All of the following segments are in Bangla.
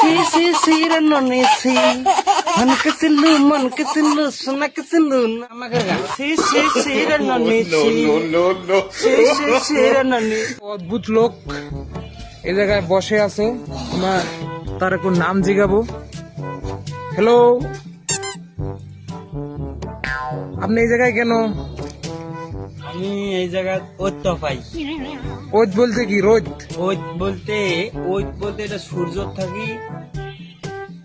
Noni si man kesilu suna kesilu আমাকে গান noni si noni অদ্ভুত লোক এই জায়গায় বসে আছে। আমরা তার একটু নাম জিগাবো। হ্যালো, আপনি এই জায়গায় কেন? আমি এই জায়গায় ওত তো পাই। ওদ বলতে কি? রোদ? ওত বলতে এটা সূর্য থাকি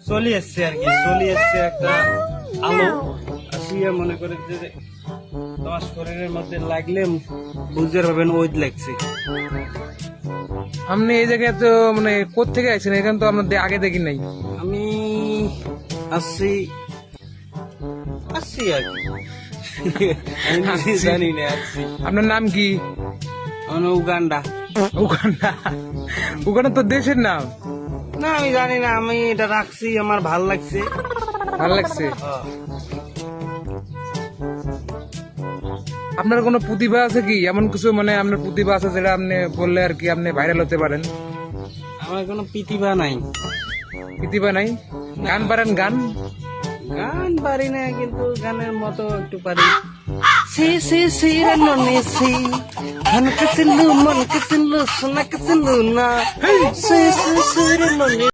চলে এসছে আর কি, চলে এসছে একটা আলো আসিয়া মনে করে যে তোমার শরীরের মধ্যে লাগলে বুঝতে পারবেন ওত লাগছে। আপনি এই জায়গায় তো মানে কোত্থেকে আছেন? এখানে তো আমরা আগে দেখি নাই। আমি আসছি আর কি আমি জানি না আসছি। আপনার নাম কি? আমার উগান্ডা। উগান্ডা? উগান্ডা তো দেশের নাম। না আমি জানি না, আমি এটা রাখছি, আমার ভাল লাগছে। ভালো লাগছে? আপনার কোনো প্রতিভা আছে কি? এমন কিছু মানে আপনার প্রতিভা আছে যেটা আপনি বললে আর কি আপনি ভাইরাল হতে পারেন? আমার কোনো প্রতিভা নাই। প্রতিভা নাই? গান পারেন? গান পারি না, কিন্তু গানের মতো একটু পারি। সি রে ননি সি মন কසිলু সোনা কසිলু না সি রে ননি